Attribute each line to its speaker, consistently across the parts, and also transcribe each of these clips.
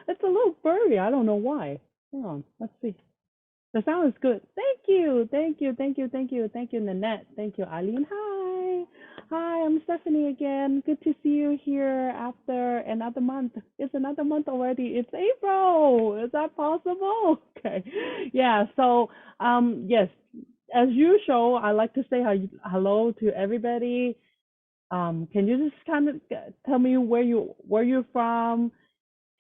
Speaker 1: It's a little blurry. I don't know why. Hold on. Let's see. The sound is good. Thank you. Thank you. Thank you. Thank you. Thank you, Nanette. Thank you, Eileen. Hi. Hi, I'm Stephanie again. Good to see you here after another month. It's another month already. It's April. Is that possible? Okay. Yeah. So, yes, as usual, I like to say hello to everybody. Can you just kind of tell me where you're from?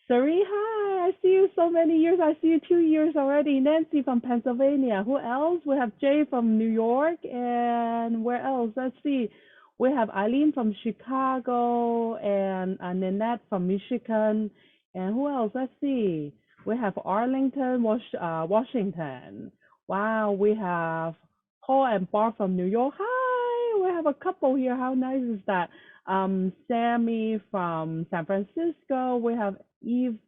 Speaker 1: Sari, hi. I see you so many years. I see you 2 years already. Nancy from Pennsylvania. Who else? We have Jay from New York. And where else? Let's see. We have Eileen from Chicago and Nanette from Michigan. And who else? Let's see. We have Arlington, Washington. Wow. We have Paul and Barb from New York. Hi. We have a couple here. How nice is that? Sammy from San Francisco. We have Eve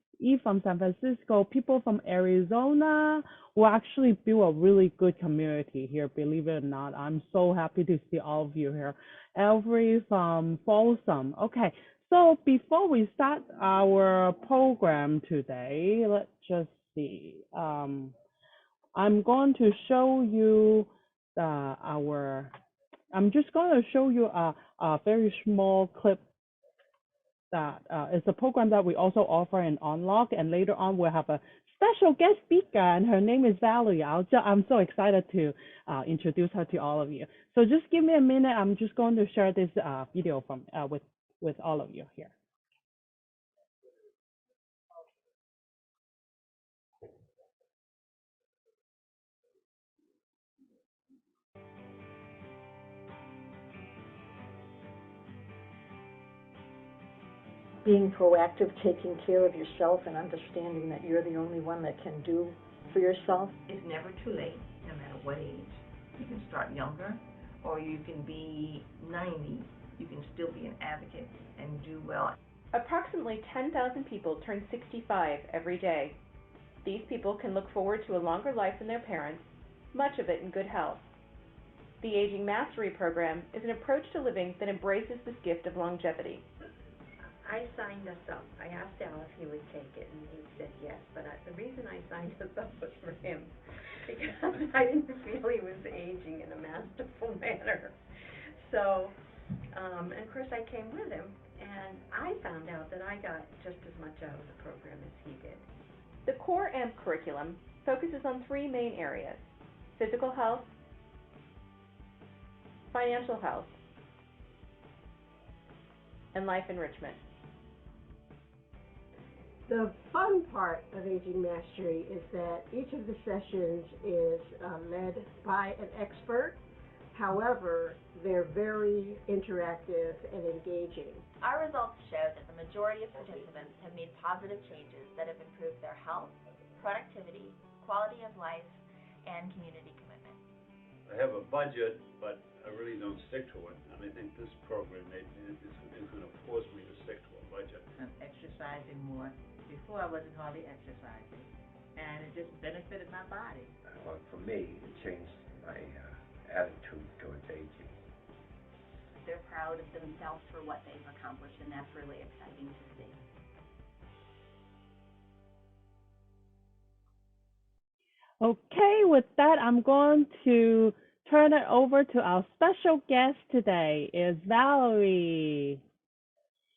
Speaker 1: from San Francisco. People from Arizona. We actually build a really good community here, believe it or not. I'm so happy to see all of you here. Elvery from Folsom. Okay, so before we start our program today, let's just see. I'm going to show you I'm just going to show you a very small clip that is a program that we also offer in On Lok, and later on we'll have a special guest speaker, and her name is Valerie. I'm so excited to introduce her to all of you. So just give me a minute. I'm just going to share this video from with all of you here.
Speaker 2: Being proactive, taking care of yourself, and understanding that you're the only one that can do for yourself.
Speaker 3: It's never too late, no matter what age. You can start younger, or you can be 90. You can still be an advocate and do well.
Speaker 4: Approximately 10,000 people turn 65 every day. These people can look forward to a longer life than their parents, much of it in good health. The Aging Mastery Program is an approach to living that embraces this gift of longevity.
Speaker 5: I signed us up. I asked Al if he would take it, and he said yes. But the reason I signed us up was for him, because I didn't feel he was aging in a masterful manner. So, and of course I came with him, and I found out that I got just as much out of the program as he did.
Speaker 4: The core AMP curriculum focuses on three main areas: physical health, financial health, and life enrichment.
Speaker 6: The fun part of Aging Mastery is that each of the sessions is led by an expert. However, they're very interactive and engaging.
Speaker 7: Our results show that the majority of participants have made positive changes that have improved their health, productivity, quality of life, and community commitment.
Speaker 8: I have a budget, but I really don't stick to it. And I think this program is going to force me to stick to a budget.
Speaker 3: I'm exercising more. Before I wasn't hardly exercising, and it just benefited my body.
Speaker 9: Well, for me, it changed my attitude towards aging.
Speaker 7: They're proud of themselves for what they've accomplished, and that's really exciting to see.
Speaker 1: Okay, with that, I'm going to turn it over to our special guest today, is Valerie.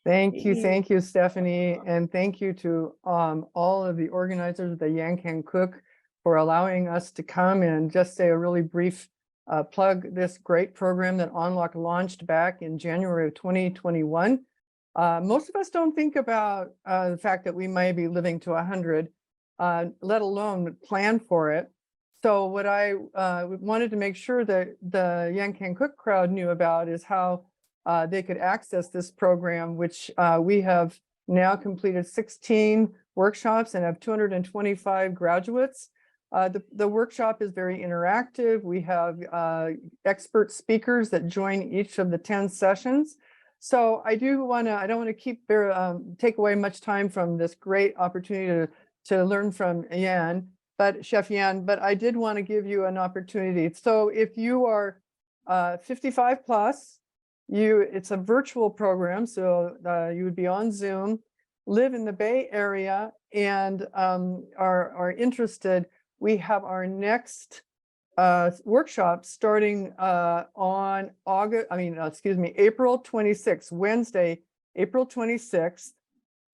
Speaker 10: Thank you, Stephanie, and thank you to all of the organizers of the Yan Can Cook for allowing us to come and just say a really brief plug this great program that On Lok launched back in January of 2021. Most of us don't think about the fact that we may be living to 100, let alone plan for it. So what I wanted to make sure that the Yan Can Cook crowd knew about is how they could access this program, which we have now completed 16 workshops and have 225 graduates. The workshop is very interactive. We have expert speakers that join each of the 10 sessions. So I don't want to take away much time from this great opportunity to learn from Chef Yan, but I did want to give you an opportunity. So if you are 55 plus, it's a virtual program, so you would be on Zoom, live in the Bay Area, and are interested, we have our next workshop starting on April 26th, Wednesday, April 26th.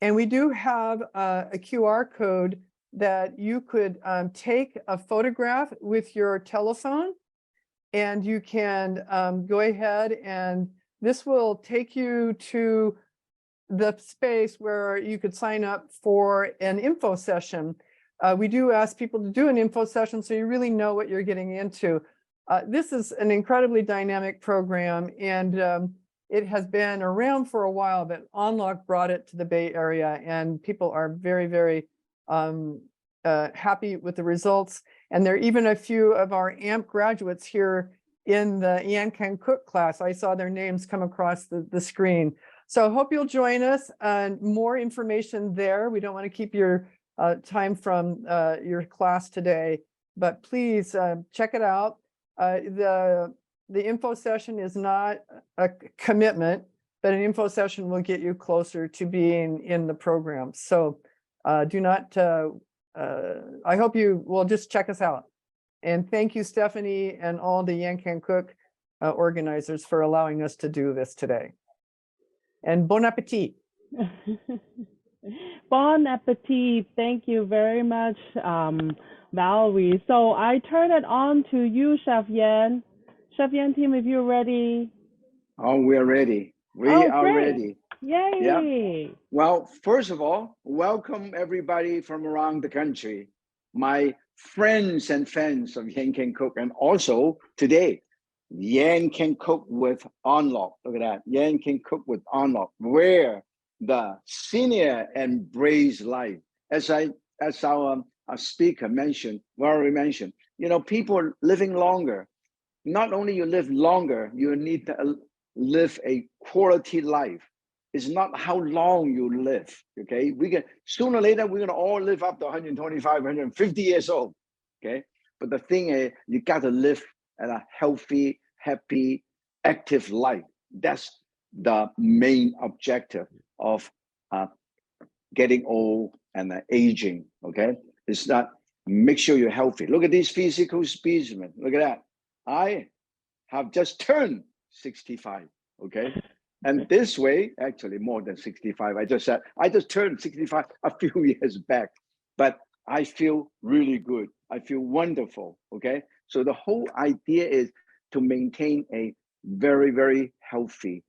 Speaker 10: And we do have a QR code that you could take a photograph with your telephone, and you can go ahead, and this will take you to the space where you could sign up for an info session. We do ask people to do an info session so you really know what you're getting into. This is an incredibly dynamic program, and it has been around for a while, but On Lok brought it to the Bay Area, and people are very, very happy with the results. And there are even a few of our AMP graduates here in the Yan Can Cook class. I saw their names come across the screen. So I hope you'll join us, and more information there. We don't want to keep your time from your class today, but please check it out. The info session is not a commitment, but an info session will get you closer to being in the program. So do not, I hope you will just check us out. And thank you, Stephanie, and all the Yan Can Cook organizers for allowing us to do this today. And bon appetit.
Speaker 1: Bon appetit. Thank you very much, Valerie. So I turn it on to you, Chef Yan. Chef Yan team, if you're ready.
Speaker 11: Oh, we're ready. We are ready.
Speaker 1: Yay.
Speaker 11: Yeah. Well, first of all, welcome everybody from around the country, my friends and fans of Yan Can Cook, and also today, Yan Can Cook with On Lok. Look at that. Yan Can Cook with On Lok, where the senior embrace life. As our speaker mentioned, Valerie mentioned, you know, people living longer. Not only you live longer, you need to live a quality life. It's not how long you live, okay? We can, sooner or later, we're gonna all live up to 125, 150 years old, okay? But the thing is, you gotta live a healthy, happy, active life. That's the main objective of getting old and aging, okay? It's that, make sure you're healthy. Look at these physical specimens, look at that. I have just turned 65, okay? And this way, actually more than 65, I just turned 65 a few years back, but I feel really good. I feel wonderful, okay? So the whole idea is to maintain a very, very healthy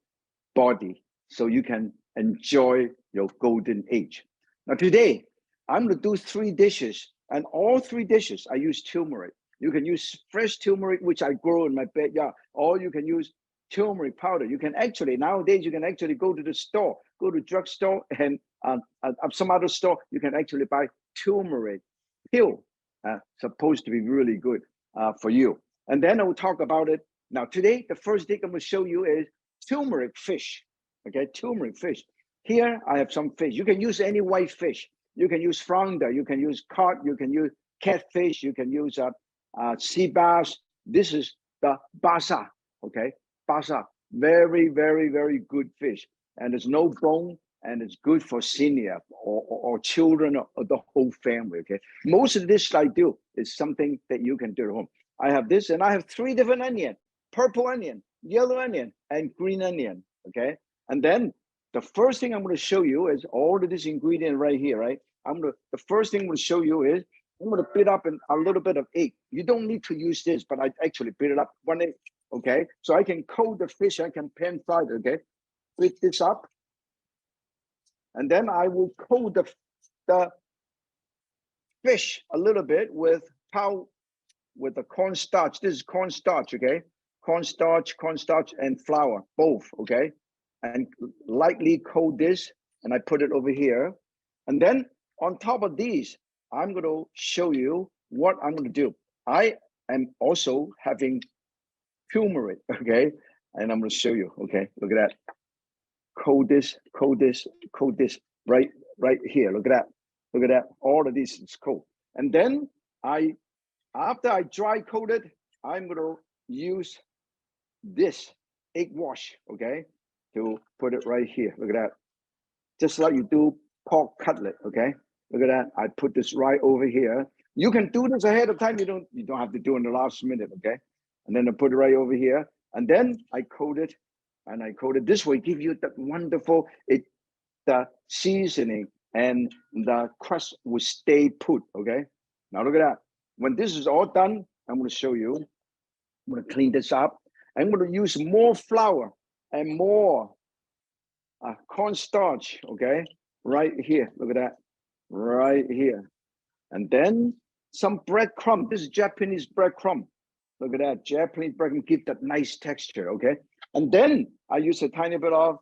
Speaker 11: body so you can enjoy your golden age. Now today, I'm gonna do 3 dishes, and all 3 dishes I use turmeric. You can use fresh turmeric, which I grow in my backyard, or you can use turmeric powder. You can actually, nowadays, you can actually go to the store, go to drugstore, and some other store, you can actually buy turmeric pill, supposed to be really good for you. And then I will talk about it. Now today, the first thing I'm gonna show you is turmeric fish, okay, turmeric fish. Here I have some fish. You can use any white fish. You can use flounder, you can use cod, you can use catfish, you can use sea bass. This is the basa, okay? Basa, very, very, very good fish. And there's no bone, and it's good for senior or children or the whole family, okay? Most of this I do is something that you can do at home. I have this, and I have 3 different onions: purple onion, yellow onion, and green onion, okay? And then the first thing I'm gonna show you is all of this ingredient right here, right? The first thing I'm gonna show you is I'm gonna beat up a little bit of egg. You don't need to use this, but I actually beat it up 1 egg, okay? So I can coat the fish, I can pan fry it, okay? Beat this up. And then I will coat the fish a little bit with the cornstarch. This is cornstarch, okay? Cornstarch, and flour, both, okay? And lightly coat this, and I put it over here. And then on top of these, I'm going to show you what I'm going to do. I am also having turmeric, okay? And I'm going to show you, okay? Look at that. Coat this right here. Look at that. Look at that. All of this is coat. And then after I dry coat it, I'm going to use this egg wash, okay? To put it right here. Look at that. Just like you do pork cutlet, okay? Look at that. I put this right over here. You can do this ahead of time. You don't have to do it in the last minute, okay? And then I put it right over here. And then I coat it, and I coat it this way, give you that wonderful, the seasoning and the crust will stay put, okay? Now look at that. When this is all done, I'm gonna show you. I'm gonna clean this up. I'm gonna use more flour and more cornstarch, okay? Right here, look at that, right here. And then some breadcrumb. This is Japanese breadcrumb. Look at that, Japanese breadcrumb, give that nice texture, okay? And then I use a tiny bit of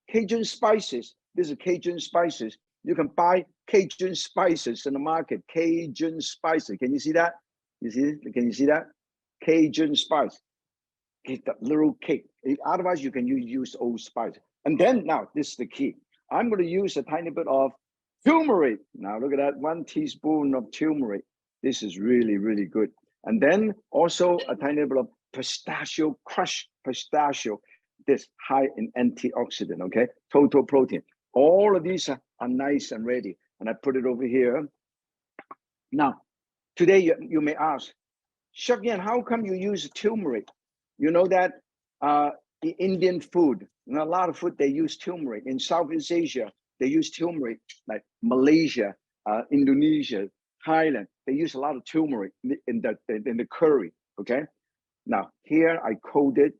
Speaker 11: Cajun spices. This is Cajun spices. You can buy Cajun spices in the market. Cajun spices. Can you see that? You see it? Can you see that? Cajun spice. Get that little kick. Otherwise, you can use old spice. And then now, this is the key. I'm going to use a tiny bit of turmeric. Now look at that, 1 teaspoon of turmeric. This is really, really good. And then also a tiny bit of pistachio, crushed pistachio. This high in antioxidant, okay? Total protein. All of these are nice and ready. And I put it over here. Now, today you may ask, Chef Yan, how come you use turmeric? You know that the Indian food, and a lot of food, they use turmeric. In Southeast Asia, they use turmeric, like Malaysia, Indonesia, Thailand. They use a lot of turmeric in the curry, okay? Now, here I coat it.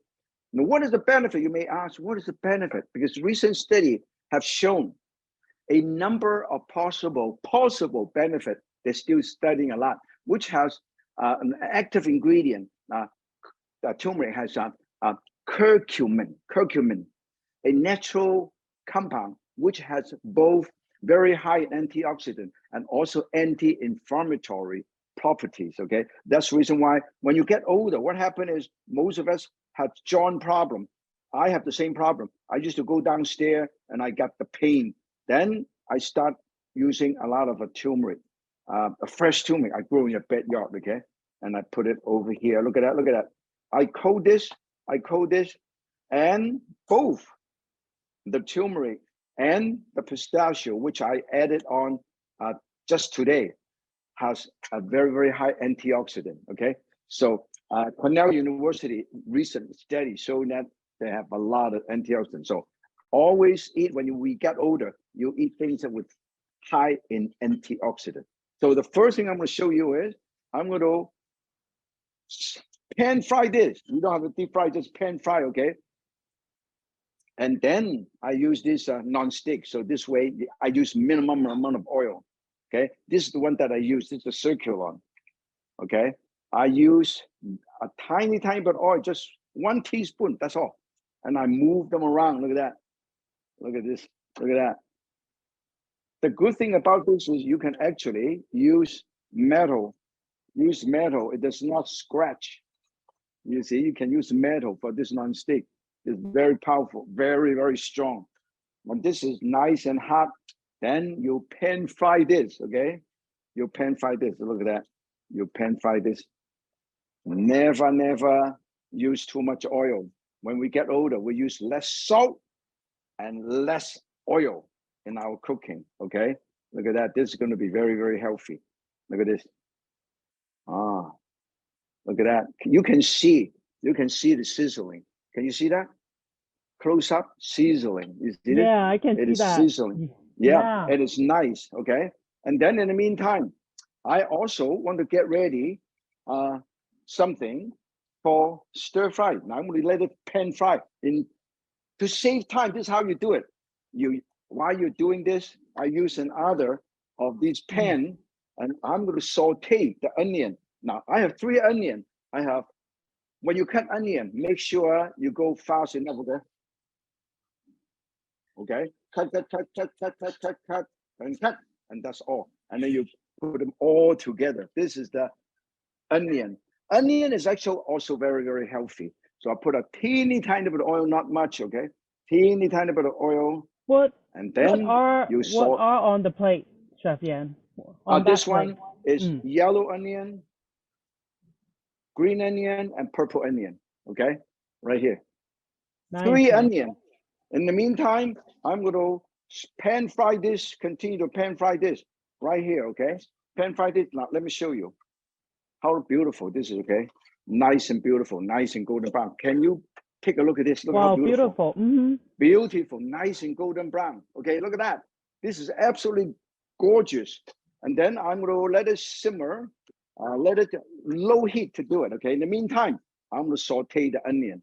Speaker 11: Now, what is the benefit? You may ask, what is the benefit? Because recent studies have shown a number of possible benefit. They're still studying a lot, which has an active ingredient. Turmeric has curcumin, a natural compound which has both very high antioxidant and also anti-inflammatory properties, okay? That's the reason why when you get older, what happened is most of us have joint problem. I have the same problem. I used to go downstairs and I got the pain. Then I start using a lot of turmeric, a fresh turmeric I grow in your backyard, okay? And I put it over here. Look at that, look at that. I coat this, and both the turmeric and the pistachio, which I added on just today, has a very, very high antioxidant, okay? So Cornell University recent study showing that they have a lot of antioxidants. So always eat, when we get older, you eat things that with high in antioxidant. So the first thing I'm gonna show you is, I'm gonna pan fry this. You don't have to deep fry, just pan fry, okay? And then I use this non-stick. So this way, I use minimum amount of oil, okay? This is the one that I use. This is the circular one, okay? I use a tiny bit of oil, just 1 teaspoon, that's all. And I move them around, look at that. Look at this, look at that. The good thing about this is you can actually use metal. It does not scratch. You see, you can use metal for this non-stick. It's very powerful, very, very strong. When this is nice and hot, then you pan fry this, okay? You pan fry this, look at that. You pan fry this. Never use too much oil. When we get older, we use less salt and less oil in our cooking, okay? Look at that, this is gonna be very, very healthy. Look at this. Look at that. You can see the sizzling. Can you see that? Close up, sizzling. You see it?
Speaker 1: Yeah, I can
Speaker 11: It
Speaker 1: see
Speaker 11: is
Speaker 1: that.
Speaker 11: sizzling. Yeah, it is nice, okay? And then in the meantime, I also want to get ready something for stir fry. Now I'm going to let it pan fry. To save time, this is how you do it. While you're doing this, I use another of these pan, and I'm going to saute the onion. Now I have 3 onions. When you cut onion, make sure you go fast enough, okay? Okay, cut, and that's all. And then you put them all together. This is the onion. Onion is actually also very, very healthy. So I put a teeny tiny bit of oil, not much, okay? Teeny tiny bit of oil. And then
Speaker 1: what are on the plate, Chef Yan?
Speaker 11: This one is yellow onion, green onion, and purple onion, okay? Right here. Nice. 3 onion. In the meantime, I'm going to pan fry this, continue to pan fry this right here, okay? Pan fry this. Now, let me show you how beautiful this is, okay? Nice and beautiful, nice and golden brown. Can you take a look at this? Look how
Speaker 1: Wow,
Speaker 11: beautiful.
Speaker 1: beautiful. Mm-hmm.
Speaker 11: Beautiful, nice and golden brown. Okay, look at that. This is absolutely gorgeous. And then I'm going to let it simmer, let it low heat to do it. Okay, in the meantime, I'm going to saute the onion.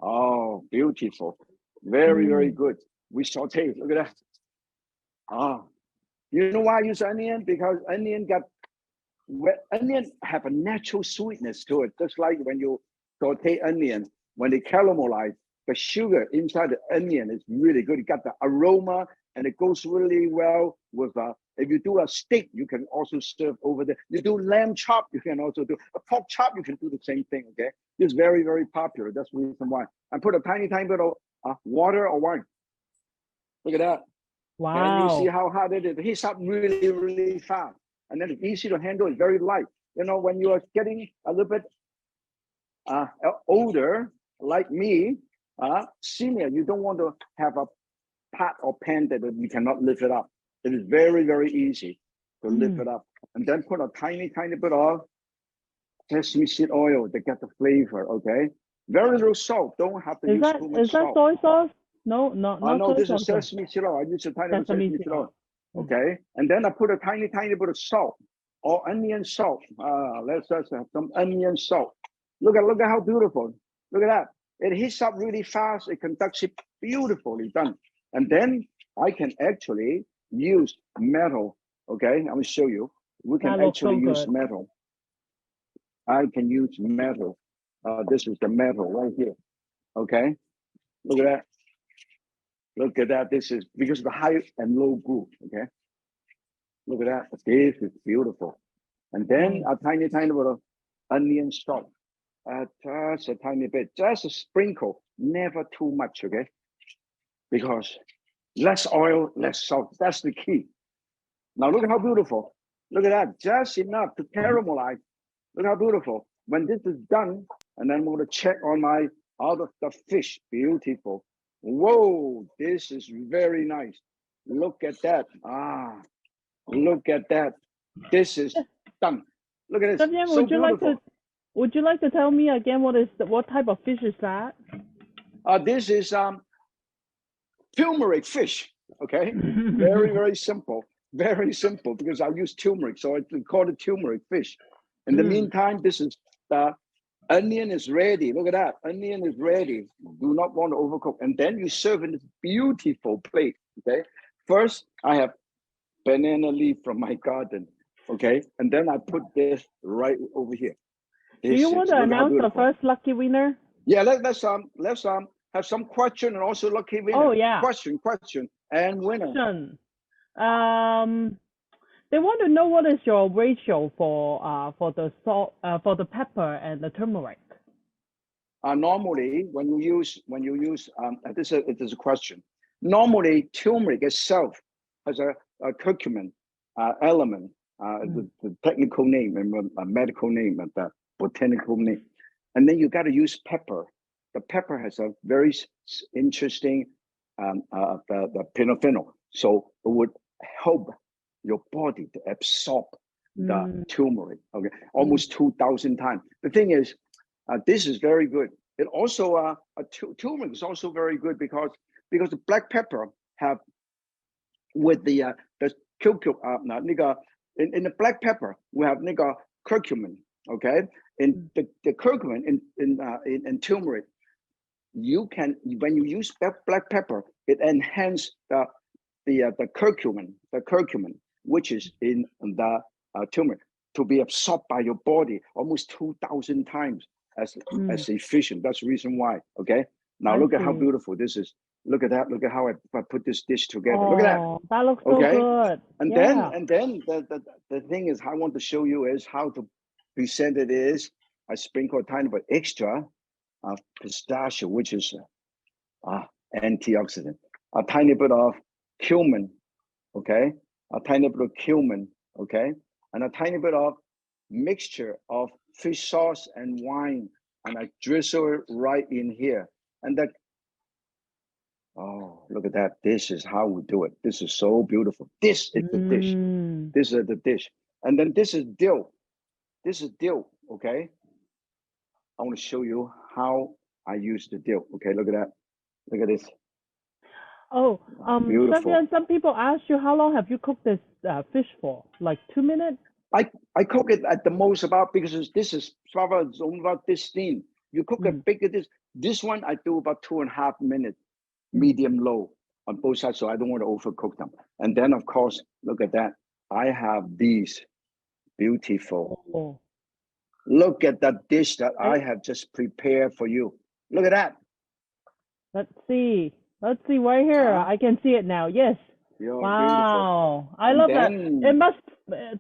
Speaker 11: Oh, beautiful. Very, very good. We saute. Look at that. Ah, you know why I use onion? Because onion have a natural sweetness to it. Just like when you saute onion, when they caramelize, the sugar inside the onion is really good. It got the aroma, and it goes really well with if you do a steak, you can also serve over there. You do lamb chop, you can also do a pork chop, you can do the same thing, okay? It's very, very popular. That's the reason why. I put a tiny bit of water or wine. Look at that.
Speaker 1: Wow.
Speaker 11: And you see how hard it is. It heats up really, really fast. And then it's easy to handle. It's very light. You know, when you are getting a little bit older, like me, senior, you don't want to have a pot or pan that you cannot lift it up. It is very, very easy to lift it up. And then put a tiny bit of sesame seed oil to get the flavor, okay? Very little salt. Don't have to use too much salt.
Speaker 1: Is that soy sauce? No, not
Speaker 11: no,
Speaker 1: soy
Speaker 11: this
Speaker 1: sauce.
Speaker 11: is sesame seed oil. I use a tiny bit of sesame seed oil. Okay, and then I put a tiny bit of salt or onion salt. Let's just have some onion salt. Look at how beautiful. Look at that. It heats up really fast. It conducts it beautifully done. And then I can actually use metal. Okay, I'm gonna show you. We can actually use metal. I can use metal. This is the metal right here. Okay, look at that. Look at that. This is because of the high and low groove. Okay. Look at that. This is beautiful. And then a tiny bit of onion salt. Just a tiny bit. Just a sprinkle. Never too much. Okay. Because less oil, less salt. That's the key. Now look at how beautiful. Look at that. Just enough to caramelize. Look how beautiful. When this is done, and then I'm going to check on my other the fish. Beautiful. Whoa, this is very nice. Look at that. Look at that. This is done. Look at this.
Speaker 1: Stefan,
Speaker 11: So beautiful.
Speaker 1: Would you like to tell me again what type of fish is that?
Speaker 11: This is turmeric fish. Okay. Very, very simple. Very simple because I use turmeric. So I call it turmeric fish. In the meantime, this is the onion is ready. Look at that. Onion is ready. Do not want to overcook. And then you serve in this beautiful plate. Okay. First, I have banana leaf from my garden. Okay. And then I put this right over here.
Speaker 1: Do you want to announce the first lucky winner?
Speaker 11: Yeah, let's have some question and also lucky winner.
Speaker 1: Oh yeah.
Speaker 11: Question and winner.
Speaker 1: They want to know what is your ratio for the salt, for the pepper and the turmeric.
Speaker 11: Normally, when you use this is a question. Normally, turmeric itself has a curcumin element, the technical name and a medical name and the botanical name, and then you got to use pepper. The pepper has a very interesting the polyphenol, so it would help your body to absorb the turmeric. Okay, almost 2,000 times. The thing is, this is very good. It also turmeric is also very good because the black pepper have with the curcumin in the black pepper we have curcumin. Okay, in the curcumin in turmeric, you can when you use black pepper, it enhances the curcumin, which is in the turmeric, to be absorbed by your body almost 2,000 times as efficient. That's the reason why. Okay. Now look at how beautiful this is. Look at that. Look at how I put this dish together. Look at that.
Speaker 1: That looks so good.
Speaker 11: And then the thing is, I want to show you is how to present it is. I sprinkle a tiny bit extra of pistachio, which is antioxidant. A tiny bit of cumin, okay? A tiny bit of cumin, okay? And a tiny bit of mixture of fish sauce and wine. And I drizzle it right in here. And Oh, look at that. This is how we do it. This is so beautiful. This is the dish. This is the dish. And then this is dill. This is dill, okay? I want to show you how I use the dill. Okay, look at that. Look at this.
Speaker 1: Oh,
Speaker 11: Beautiful.
Speaker 1: Stefan, some people ask you, how long have you cooked this fish for? Like 2 minutes?
Speaker 11: I cook it at the most about, because this is about this thin. You cook it bigger. This one I do about 2.5 minutes, medium low on both sides, so I don't want to overcook them. And then of course, look at that. I have these beautiful.
Speaker 1: Oh.
Speaker 11: Look at that dish that I have just prepared for you. Look at that.
Speaker 1: Let's see. Let's see right here. I can see it now. Yes.
Speaker 11: You're
Speaker 1: wow.
Speaker 11: beautiful.
Speaker 1: I love that. It must,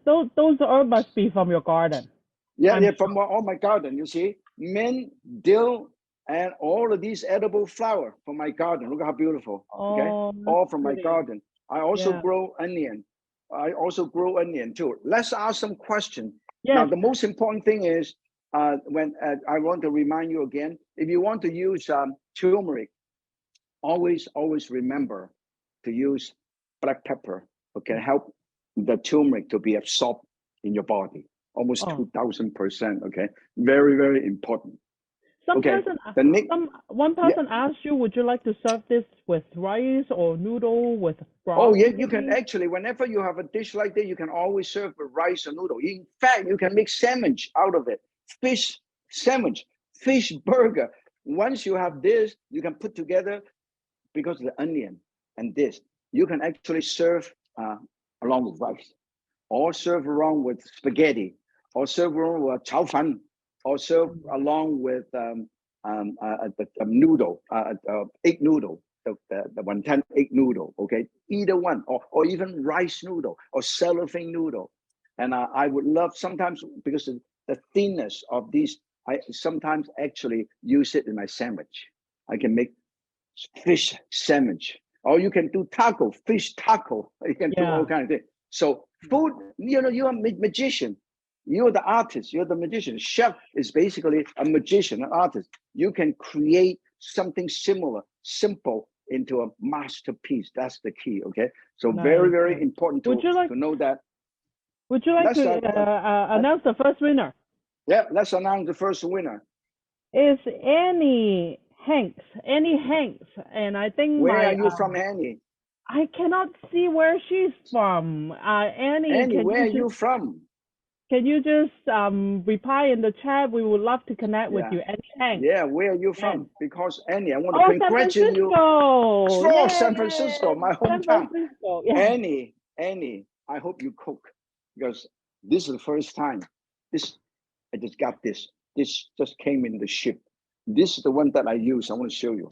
Speaker 1: those herbs must be from your garden.
Speaker 11: Yeah, they're from all my garden. You see, mint, dill, and all of these edible flower from my garden. Look how beautiful. Okay, all from my garden. I also grow onion. I also grow onion too. Let's ask some questions. Yes. Now, the most important thing is when I want to remind you again, if you want to use turmeric, always remember to use black pepper. Okay, help the turmeric to be absorbed in your body. Almost 2,000%. Okay, very important.
Speaker 1: One person asked you, would you like to serve this with rice or noodle with broth?
Speaker 11: Oh yeah, you can actually, whenever you have a dish like that, you can always serve with rice or noodle. In fact, you can make sandwich out of it. Fish sandwich, fish burger. Once you have this, you can put together, because of the onion and this, you can actually serve along with rice, or serve along with spaghetti, or serve along with chao fan, or serve along with noodle, egg noodle, the wonton egg noodle. Okay, either one, or even rice noodle or cellophane noodle. And I would love sometimes, because of the thinness of these, I sometimes actually use it in my sandwich. I can make fish sandwich, or you can do taco, fish taco. You can do all kinds of things. So food, you're a magician. You're the artist, you're the magician. Chef is basically a magician, an artist. You can create something similar, simple, into a masterpiece. That's the key, okay? So very important to know that.
Speaker 1: Would you like to announce the first winner?
Speaker 11: Yeah, let's announce the first winner.
Speaker 1: It's Annie Hanks. And I think
Speaker 11: Where are you from, Annie?
Speaker 1: I cannot see where she's from. Annie,
Speaker 11: where are you from?
Speaker 1: Can you just reply in the chat? We would love to connect with you. Annie Hanks.
Speaker 11: Yeah, where are you from? Because Annie, I want to congratulate you. Oh, San Francisco, my hometown. Annie, I hope you cook, because this is the first time. I just got this. This just came in the ship. This is the one that I use. I want to show you.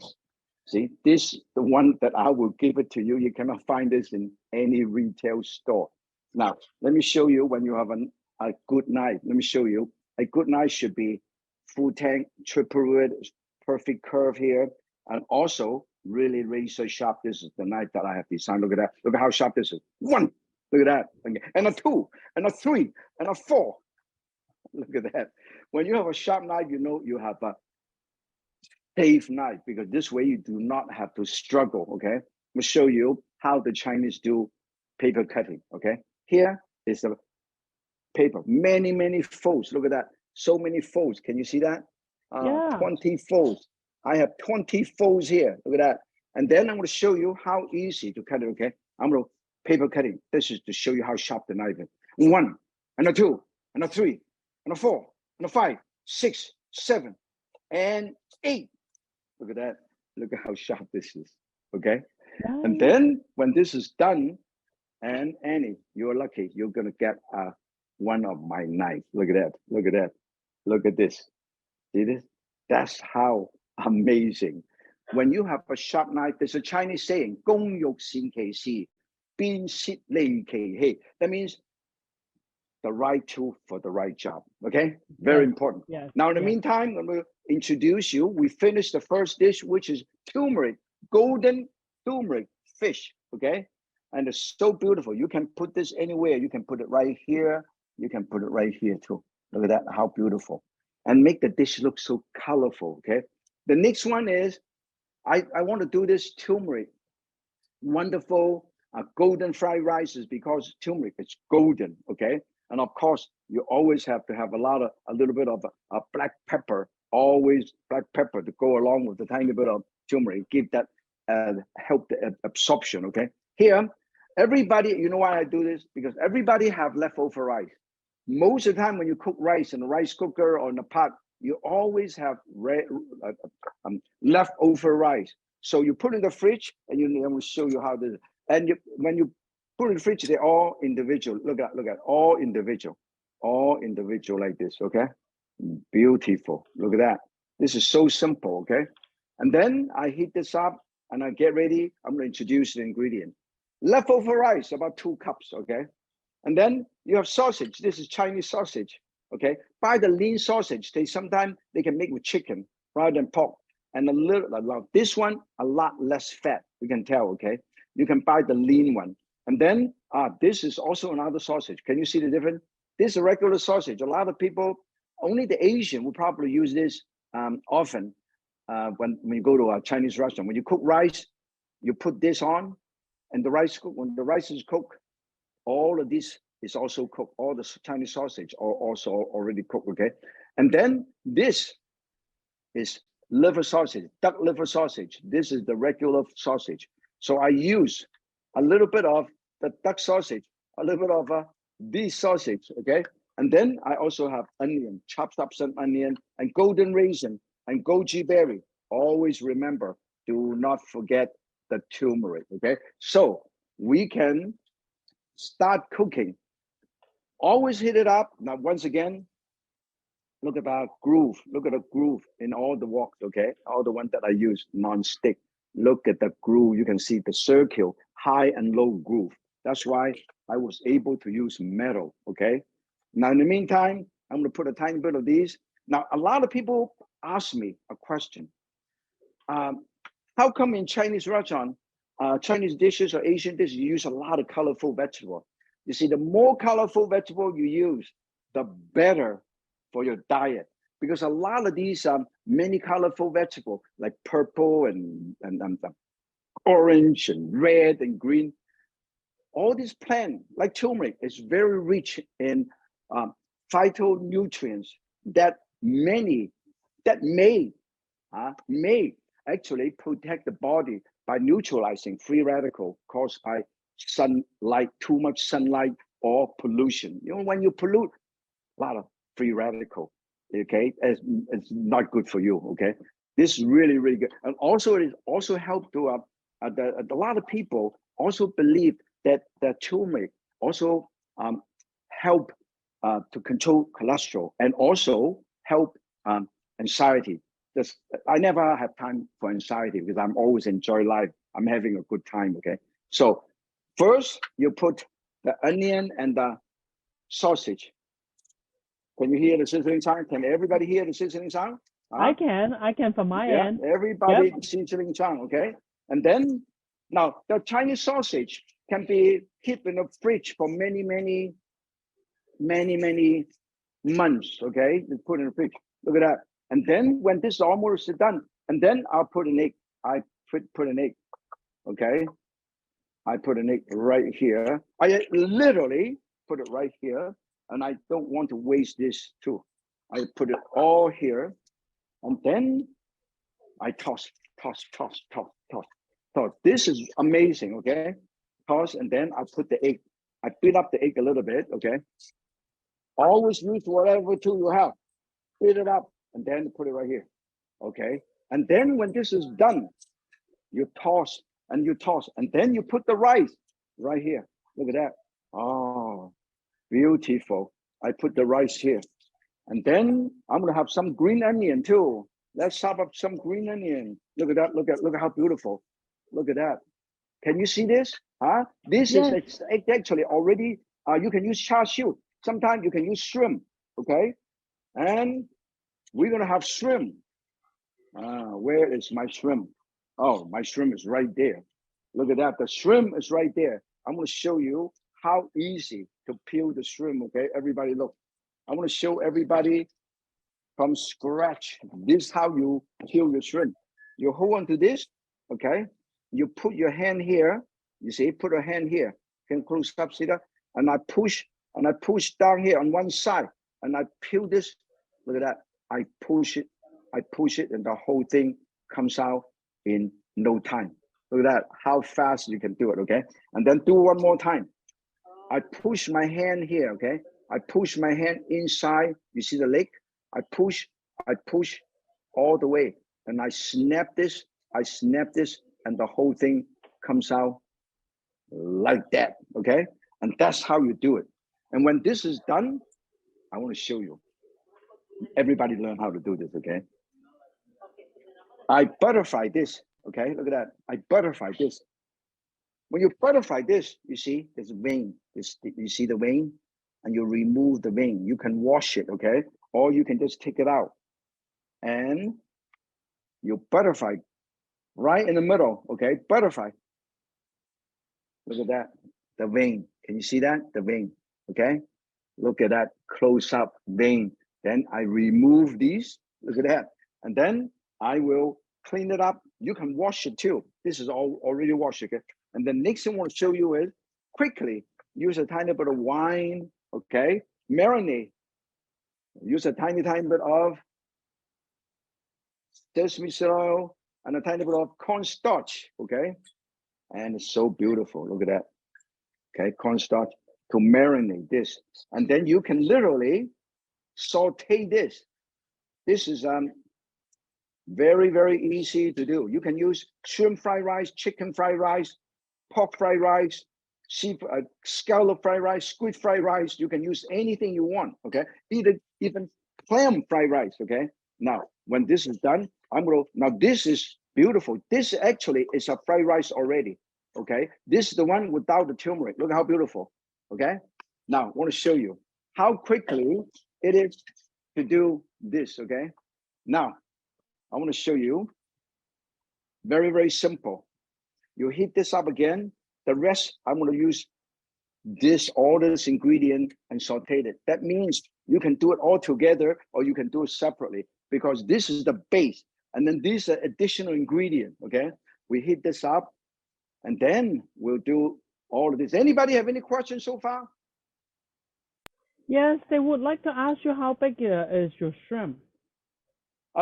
Speaker 11: See, this is the one that I will give it to you. You cannot find this in any retail store. Now, let me show you when you have a good knife. Let me show you. A good knife should be full tank, triple wood, perfect curve here, and also really razor sharp. This is the knife that I have designed. Look at that. Look at how sharp this is. One. Look at that. And a 2, and a 3, and a 4. Look at that. When you have a sharp knife, you know you have a safe knife, because this way you do not have to struggle. Okay, I'm gonna show you how the Chinese do paper cutting. Okay, here is the paper, many folds. Look at that, so many folds. Can you see that? 20 folds. I have 20 folds here. Look at that. And then I'm going to show you how easy to cut it. Okay, I'm going to paper cutting. This is to show you how sharp the knife is. 1, and a 2, and a 3, and a 4, and a 5, 6, 7, and 8. Look at that. Look at how sharp this is. Okay. And then when this is done, and Annie, you're lucky. You're gonna get one of my knives. Look at that. Look at that. Look at this. See this? That's how amazing. When you have a sharp knife, there's a Chinese saying, 工欲善其事，邊涉利其器. That means the right tool for the right job. Okay, very important. Now, in the meantime, I'm going to introduce you. We finished the first dish, which is turmeric, golden turmeric fish. Okay, and it's so beautiful. You can put this anywhere. You can put it right here. You can put it right here too. Look at that, how beautiful, and make the dish look so colorful. Okay, the next one is I want to do this turmeric, wonderful golden fried rices, because turmeric is golden, okay? And of course, you always have to have a little bit of a black pepper, always black pepper to go along with a tiny bit of turmeric, give that help the absorption, okay? Here, everybody, you know why I do this? Because everybody have leftover rice. Most of the time when you cook rice in a rice cooker or in a pot, you always have leftover rice. So you put in the fridge, and I will show you how this. And when you put in the fridge, they're all individual. Look at all individual like this. Okay, beautiful. Look at that. This is so simple. Okay, and then I heat this up and I get ready. I'm going to introduce the ingredient. Leftover rice, about 2 cups. Okay, and then you have sausage. This is Chinese sausage. Okay, buy the lean sausage. Sometimes they can make with chicken rather than pork. And this one, a lot less fat, you can tell, okay? You can buy the lean one. And then this is also another sausage. Can you see the difference? This is a regular sausage. A lot of people, only the Asian will probably use this often when you go to a Chinese restaurant. When you cook rice, you put this on, and when the rice is cooked, all of this is also cooked. All the Chinese sausage are also already cooked, okay? And then this is liver sausage, duck liver sausage. This is the regular sausage. So I use a little bit of the duck sausage, a little bit of beef sausage, okay? And then I also have onion, chopped up some onion, and golden raisin, and goji berry. Always remember, do not forget the turmeric, okay? So we can start cooking. Always heat it up. Now, once again, look at that groove. Look at the groove in all the woks, okay? All the ones that I use non-stick. Look at the groove. You can see the circle, high and low groove. That's why I was able to use metal, okay? Now, in the meantime, I'm gonna put a tiny bit of these. Now, a lot of people ask me a question. How come in Chinese restaurant, Chinese dishes or Asian dishes, you use a lot of colorful vegetable? You see, the more colorful vegetable you use, the better for your diet, because a lot of these many colorful vegetables like purple and orange and red and green, all these plants like turmeric is very rich in phytonutrients that may actually protect the body by neutralizing free radical caused by sunlight, too much sunlight or pollution. You know, when you pollute, a lot of free radical, okay, it's not good for you, okay? This is really, really good. And also, it also helped to, a lot of people also believe that the turmeric also help to control cholesterol and also help anxiety. I never have time for anxiety because I'm always enjoy life. I'm having a good time, okay? So first, you put the onion and the sausage. Can you hear the sizzling sound? Can everybody hear the sizzling sound?
Speaker 1: I can from my end.
Speaker 11: Everybody sizzling sound, okay? And then, now the Chinese sausage can be kept in the fridge for many months, okay? You put in the fridge, look at that. And then when this is almost done, and then I'll put an egg. I put an egg, okay? I put an egg right here. I literally put it right here. And I don't want to waste this too. I put it all here, and then I toss. This is amazing, okay? Toss, and then I put the egg. I beat up the egg a little bit, okay? Always use whatever tool you have. Beat it up, and then put it right here, okay? And then when this is done, you toss, and then you put the rice right here. Look at that. Oh. Beautiful. I put the rice here. And then I'm gonna have some green onion too. Let's chop up some green onion. Look at that, look at how beautiful. Look at that. Can you see this? Huh? This is actually already, you can use char siu. Sometimes you can use shrimp, okay? And we're gonna have shrimp. Where is my shrimp? Oh, my shrimp is right there. Look at that, the shrimp is right there. I'm gonna show you how easy to peel the shrimp, okay? Everybody look. I want to show everybody from scratch. This is how you peel your shrimp. You hold on to this, okay? You put your hand here, you see, put a hand here, can close up, see that? And I push down here on one side, and I peel this, look at that. I push it, and the whole thing comes out in no time. Look at that, how fast you can do it, okay? And then do one more time. I push my hand here, okay? I push my hand inside, you see the leg? I push all the way, and I snap this, and the whole thing comes out like that, okay? And that's how you do it. And when this is done, I want to show you. Everybody learn how to do this, okay? I butterfly this, okay? Look at that. I butterfly this. When you butterfly this, you see there's a vein. You see the vein? And you remove the vein. You can wash it, okay? Or you can just take it out. And you butterfly right in the middle, okay? Butterfly. Look at that, the vein. Can you see that? The vein, okay? Look at that close up vein. Then I remove these, look at that. And then I will clean it up. You can wash it too. This is all already washed, okay? And the next thing I want to show you is quickly use a tiny bit of wine, okay? Marinate. Use a tiny bit of sesame oil and a tiny bit of cornstarch, okay? And it's so beautiful. Look at that. Okay, cornstarch to marinate this. And then you can literally saute this. This is very, very easy to do. You can use shrimp fried rice, chicken fried rice, pork fried rice, scallop fried rice, squid fried rice. You can use anything you want, okay? Even clam fried rice, okay? Now, when this is done, now this is beautiful. This actually is a fried rice already, okay? This is the one without the turmeric. Look how beautiful, okay? Now, I want to show you how quickly it is to do this, okay? Now, I want to show you, very, very simple. You heat this up again. The rest, I'm going to use all this ingredient and saute it. That means you can do it all together or you can do it separately because this is the base. And then these are additional ingredient, okay? We heat this up and then we'll do all of this. Anybody have any questions so far?
Speaker 1: Yes, they would like to ask you how big is your shrimp?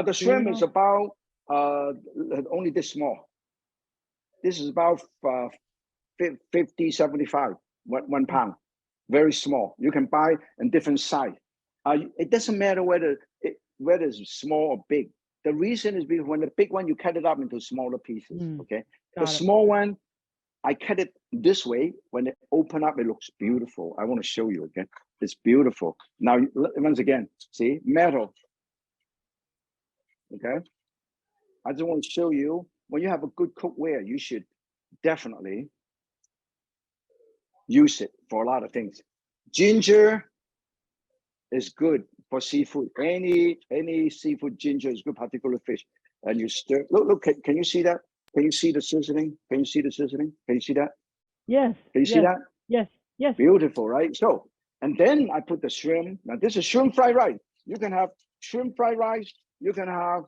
Speaker 11: The shrimp is about only this small. This is about 50, 75, 1 pound. Very small. You can buy in different size. It doesn't matter whether it's small or big. The reason is because when the big one, you cut it up into smaller pieces, okay? The small one, I cut it this way. When it open up, it looks beautiful. I want to show you again. It's beautiful. Now, once again, see, metal, okay? I just want to show you, when you have a good cookware, you should definitely use it for a lot of things. Ginger is good for seafood. Any seafood, ginger is good, particular fish. And you stir. Look. Can you see that? Can you see the seasoning? Can you see the seasoning? Can you see that?
Speaker 1: Yes.
Speaker 11: Can you see that?
Speaker 1: Yes.
Speaker 11: Beautiful, right? So, and then I put the shrimp. Now this is shrimp fried rice. You can have shrimp fried rice. You can have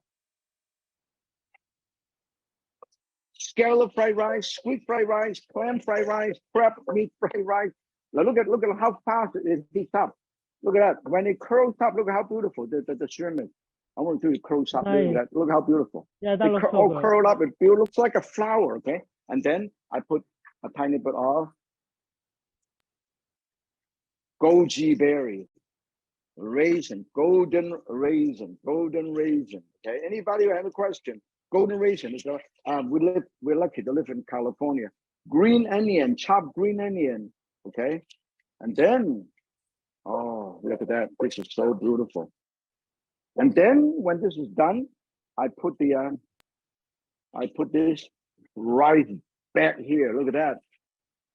Speaker 11: scallop fried rice, squid fried rice, clam fried rice, crab meat fried rice. Now look at how fast it heats up. Look at that. When it curls up, look at how beautiful the shrimp is. I want to do it close up.
Speaker 1: Nice.
Speaker 11: Look at that. Look how beautiful.
Speaker 1: Yeah, that looks so
Speaker 11: all
Speaker 1: good.
Speaker 11: curled up. It looks like a flower, okay? And then I put a tiny bit of goji berry, golden raisin. Okay. Anybody have a question? Golden raisin is we're lucky to live in California. Green onion, chopped green onion. Okay. And then, oh, look at that. This is so beautiful. And then when this is done, I put this right back here. Look at that.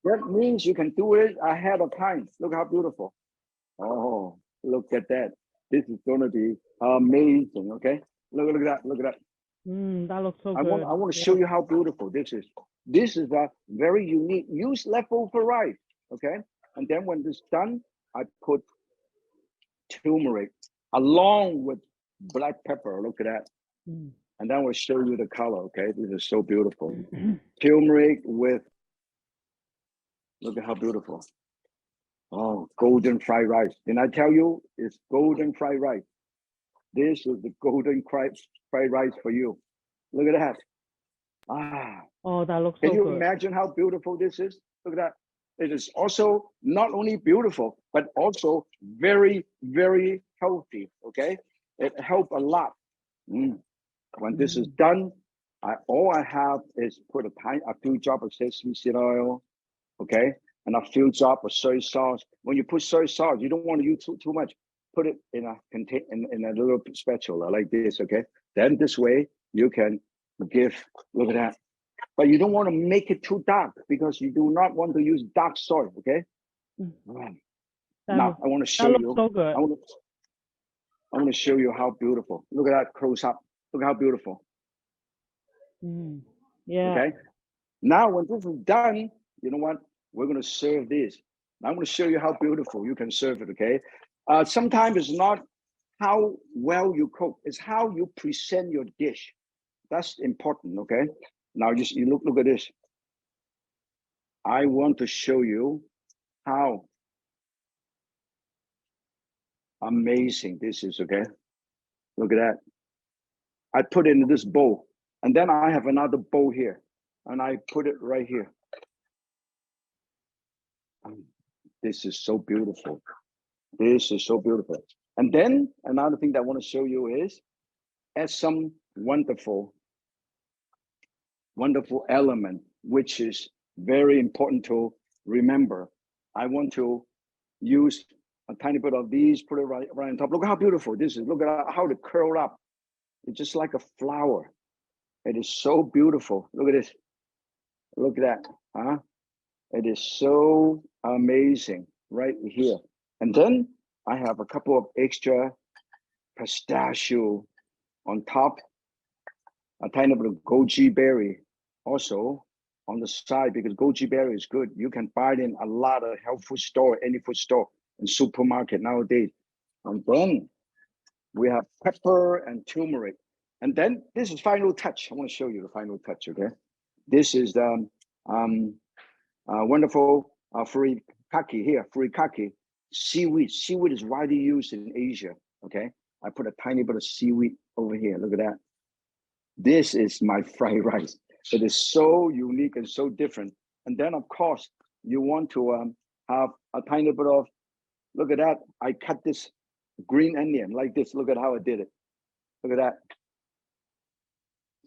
Speaker 11: That means you can do it ahead of time. Look how beautiful. Oh, look at that. This is going to be amazing, okay? Look at that, look at that.
Speaker 1: That looks so
Speaker 11: good. I want to show you how beautiful this is. This is a very unique, use leftover rice, okay? And then when this is done, I put turmeric along with black pepper, look at that. and then we'll show you the color, okay? This is so beautiful. Turmeric with, look at how beautiful. Oh, golden fried rice. Didn't I tell you it's golden fried rice? This is the golden fried rice for you. Look at that. Ah.
Speaker 1: Oh, that looks so
Speaker 11: Can you
Speaker 1: good.
Speaker 11: imagine how beautiful this is? Look at that. It is also not only beautiful, but also very, very healthy, okay? It helps a lot. When this is done, all I have is put a few drops of sesame seed oil, okay? And a few drops of soy sauce. When you put soy sauce, you don't want to use too much. Put it in a little spatula like this, okay? Then this way you can give, look at that. But you don't want to make it too dark because you do not want to use dark soy, okay? Now I want to show you.
Speaker 1: So good.
Speaker 11: I want to show you how beautiful. Look at that close up. Look how beautiful.
Speaker 1: Yeah.
Speaker 11: Okay. Now when this is done, you know what? We're going to serve this. I'm going to show you how beautiful you can serve it. Okay. Sometimes it's not how well you cook; it's how you present your dish. That's important. Okay. Now you look at this. I want to show you how amazing this is. Okay. Look at that. I put it in this bowl, and then I have another bowl here, and I put it right here. This is so beautiful. This is so beautiful. And then another thing that I want to show you is add some wonderful element, which is very important to remember. I want to use a tiny bit of these, put it right on top. Look how beautiful this is. Look at how it curled up. It's just like a flower. It is so beautiful. Look at this. Look at that. Huh? It is so amazing right here. And then I have a couple of extra pistachio on top, a tiny bit of goji berry also on the side, because goji berry is good. You can buy it in a lot of health food store, any food store, and supermarket nowadays. And then we have pepper and turmeric. And then this is final touch. I want to show you the final touch, okay? This is the wonderful furikake here, furikake, seaweed. Seaweed is widely used in Asia, okay? I put a tiny bit of seaweed over here. Look at that. This is my fried rice. It is so unique and so different. And then, of course, you want to have a tiny bit of, look at that. I cut this green onion like this. Look at how I did it. Look at that.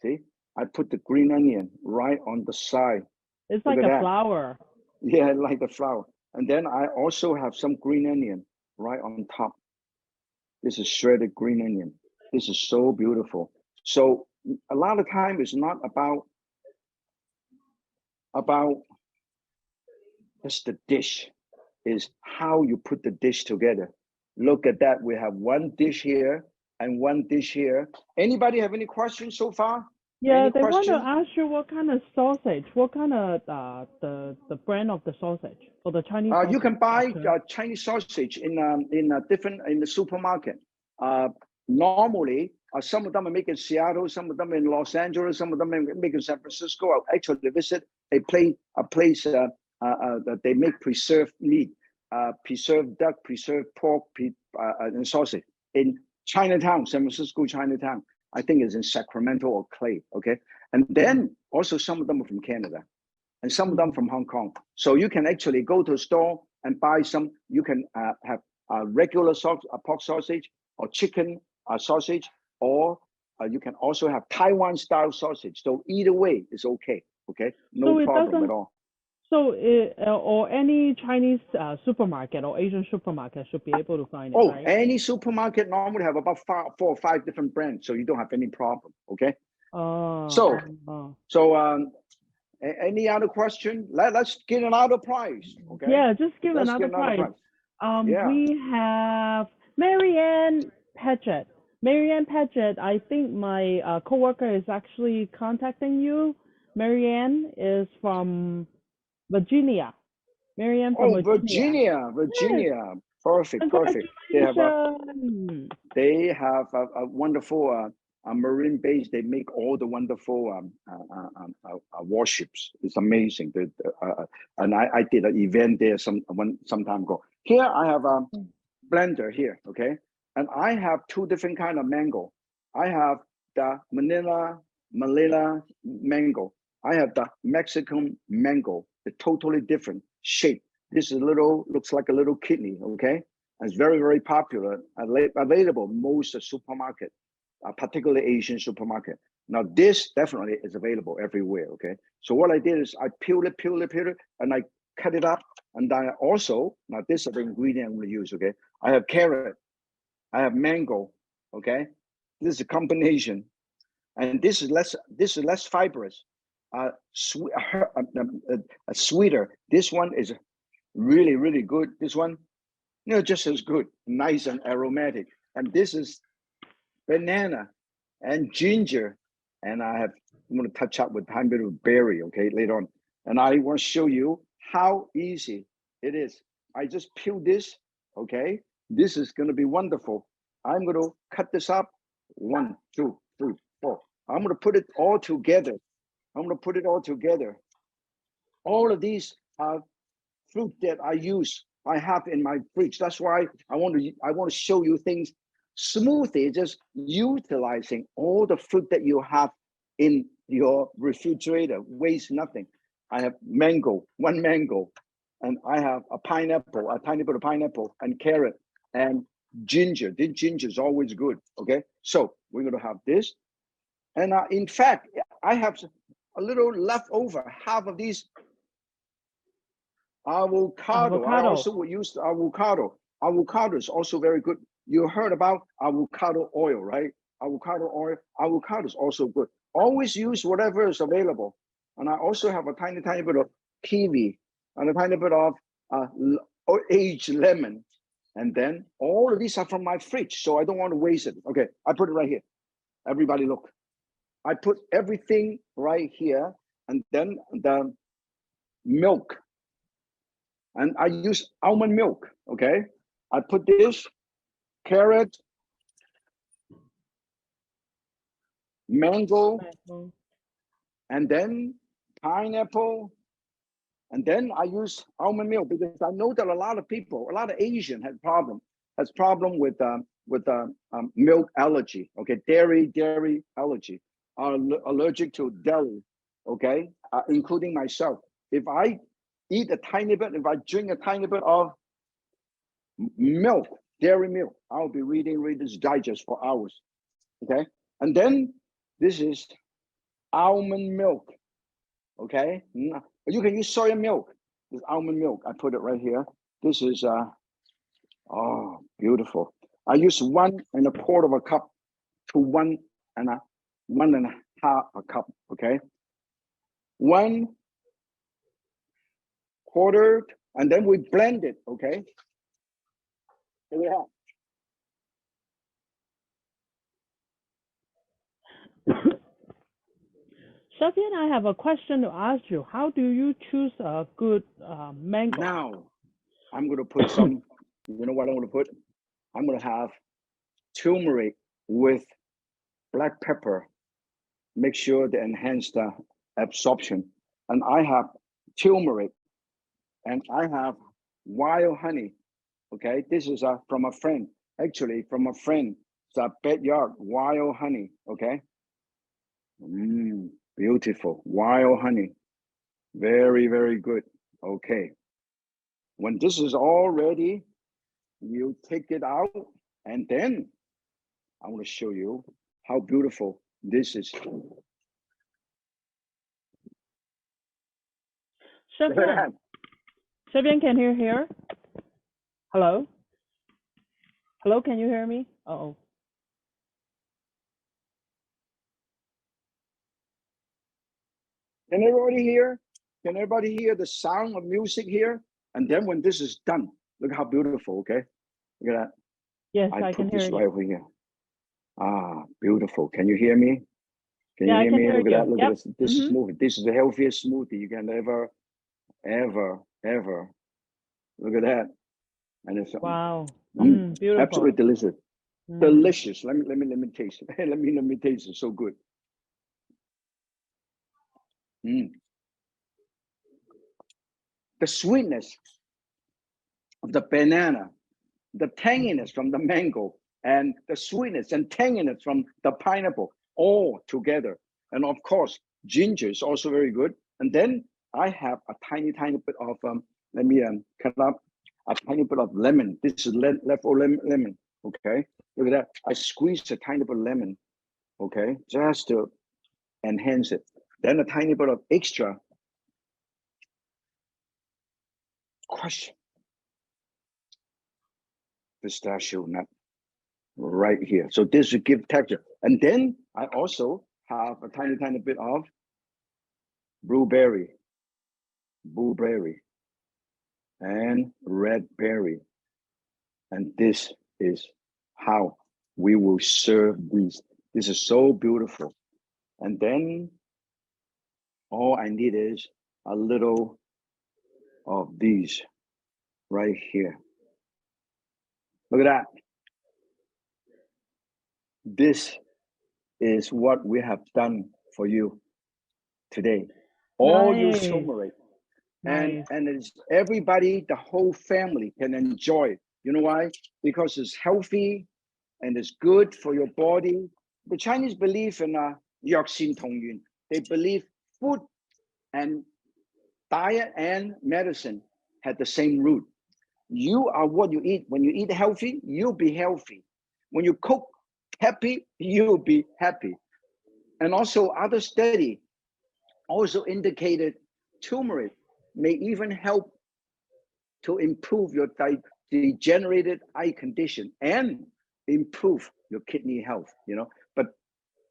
Speaker 11: See, I put the green onion right on the side.
Speaker 1: It's like a flower.
Speaker 11: Yeah, like the flower. And then I also have some green onion right on top. This is shredded green onion. This is so beautiful. So a lot of time it's not about just the dish, is how you put the dish together. Look at that. We have one dish here and one dish here. Anybody have any questions so far?
Speaker 1: Yeah, they want to ask you what kind of sausage, what kind of the brand of the sausage for the Chinese sausage.
Speaker 11: You can buy Chinese sausage in the supermarket. Normally, some of them are made in Seattle, some of them in Los Angeles, some of them are made in San Francisco. I actually visit a place that they make preserved meat, preserved duck, preserved pork, and sausage in Chinatown, San Francisco, Chinatown. I think it's in Sacramento or Clay, okay? And then also some of them are from Canada and some of them from Hong Kong. So you can actually go to a store and buy some. You can have a regular pork sausage or chicken sausage, or you can also have Taiwan style sausage. So either way is okay, No problem at all.
Speaker 1: So or any Chinese supermarket or Asian supermarket should be able to find it, right?
Speaker 11: Any supermarket normally have about 4 or 5 different brands, so you don't have any problem, okay? Any other question? Let's get another prize, okay?
Speaker 1: Yeah, just give another prize. We have Marianne Paget. Marianne Paget, I think my coworker is actually contacting you. Marianne is from Virginia. Marianne from
Speaker 11: Virginia. Perfect. They have a wonderful marine base, they make all the wonderful warships. It's amazing. And I did an event there some time ago. Here I have a blender here, okay? And I have two different kind of mango. I have the Manila mango. I have the Mexican mango. They're totally different shape. This is looks like a little kidney, okay? And it's very, very popular, available most supermarket, particularly Asian supermarket. Now this definitely is available everywhere, okay? So what I did is I peeled it, and I cut it up. And then also, now this is the ingredient I'm gonna use, okay? I have carrot, I have mango, okay? This is a combination. And this is less fibrous, sweeter. This one is really, really good. This one, just as good, nice and aromatic. And this is banana and ginger. And I'm going to touch up with a tiny bit of berry, okay, later on. And I want to show you how easy it is. I just peel this, okay? This is going to be wonderful. I'm going to cut this up. 1, 2, 3, 4. I'm going to put it all together. All of these are fruit that I have in my fridge. That's why I want to show you things. Smoothie, just utilizing all the fruit that you have in your refrigerator, waste nothing. I have one mango, and I have a pineapple, a tiny bit of pineapple, and carrot, and ginger. This ginger is always good, okay? So we're going to have this. And in fact, I have a little leftover, half of these avocado. I also will use the avocado. Avocado is also very good. You heard about avocado oil, right? Avocado oil. Avocado is also good. Always use whatever is available. And I also have a tiny bit of kiwi and a tiny bit of aged lemon. And then all of these are from my fridge, so I don't want to waste it. Okay, I put it right here. Everybody look. I put everything right here, and then the milk. And I use almond milk, okay? I put this, carrot, mango, and then pineapple, and then I use almond milk because I know that a lot of people, a lot of Asian has problem with milk allergy, okay? Dairy allergy, are allergic to dairy, okay? Including myself. If I eat a tiny bit, if I drink a tiny bit of milk, dairy milk, I'll be reading Reader's Digest for hours, okay? And then this is almond milk, okay? You can use soya milk. This almond milk, I put it right here. This is, oh, beautiful. I use 1 1/4 cup to 1 1.5 cup, okay? 1/4, and then we blend it, okay? Here we have.
Speaker 1: Shafian, I have a question to ask you. How do you choose a good mango?
Speaker 11: Now, I'm going to put some, you know what I'm going to put? I'm going to have turmeric with black pepper. Make sure to enhance the absorption. And I have turmeric, and I have wild honey, okay? This is from a friend, actually from a friend. It's a backyard, wild honey, okay? Beautiful, wild honey. Very, very good, okay. When this is all ready, you take it out, and then I want to show you how beautiful this is.
Speaker 1: Shafian, can you hear? Hello? Hello, can you hear me? Uh-oh.
Speaker 11: Can everybody hear? Can everybody hear the sound of music here? And then when this is done, look how beautiful, okay? Look at that.
Speaker 1: Yes, I can hear you.
Speaker 11: Right over here. Ah, beautiful. Can you hear me? Can
Speaker 1: Yeah,
Speaker 11: you hear me? Look at that. Look
Speaker 1: Yep.
Speaker 11: at this. This is smoothie. This is the healthiest smoothie you can ever. Look at that. And it's
Speaker 1: wow. Beautiful.
Speaker 11: Absolutely delicious. Delicious. Let me taste it. let me taste it. So good. The sweetness of the banana, the tanginess from the mango, and the sweetness and tanginess from the pineapple all together. And of course, ginger is also very good. And then I have a tiny bit of, let me cut up a tiny bit of lemon. This is leftover lemon, okay? Look at that. I squeezed a tiny bit of lemon, okay? Just to enhance it. Then a tiny bit of extra crushed pistachio nut right here. So this will give texture. And then I also have a tiny bit of blueberry, and red berry. And this is how we will serve these. This is so beautiful. And then all I need is a little of these right here. Look at that. This is what we have done for you today. All your turmeric. And it's everybody, the whole family can enjoy. You know why? Because it's healthy and it's good for your body. The Chinese believe in Yok Xin Tong Yun. They believe food and diet and medicine have the same root. You are what you eat. When you eat healthy, you'll be healthy. When you cook happy, you'll be happy. And also other study also indicated turmeric may even help to improve your degenerated eye condition and improve your kidney health, you know.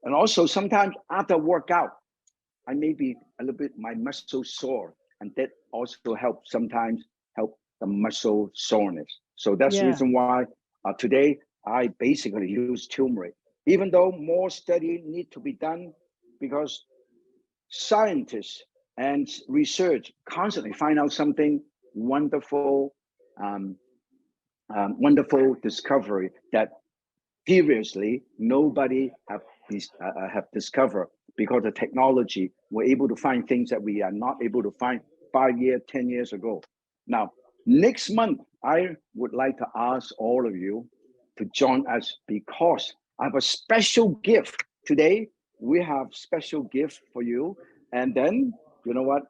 Speaker 11: And also sometimes after workout, I may be a little bit, my muscle sore, and that also helps sometimes help the muscle soreness. So that's the reason why today I basically use turmeric, even though more study need to be done because scientists and research constantly find out something wonderful, wonderful discovery that previously nobody have discovered because of technology. We're able to find things that we are not able to find 5 years, 10 years ago. Now, next month, I would like to ask all of you to join us because I have a special gift. Today, we have special gift for you. And then, you know what?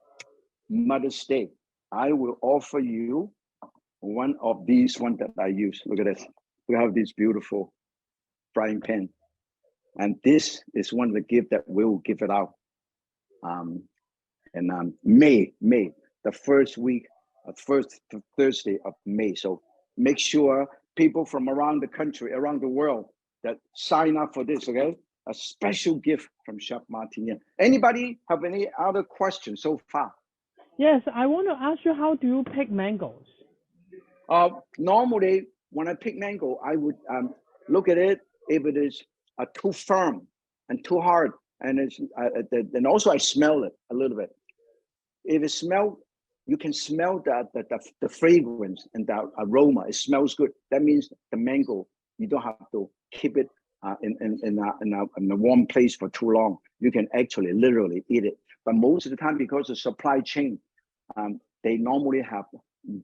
Speaker 11: Mother's Day, I will offer you one of these ones that I use. Look at this. We have this beautiful frying pan. And this is one of the gifts that we'll give it out. May, the first week, first Thursday of May. So make sure people from around the country, around the world that sign up for this, okay? A special gift from Chef Martin. Anybody have any other questions so far?
Speaker 1: Yes, I want to ask you, how do you pick mangoes?
Speaker 11: Normally, when I pick mango, I would look at it if it is too firm and too hard, and it's then also I smell it a little bit. If it smell, you can smell the fragrance and the aroma. It smells good. That means the mango, you don't have to keep it in a warm place for too long. You can actually literally eat it. But most of the time, because of supply chain, they normally have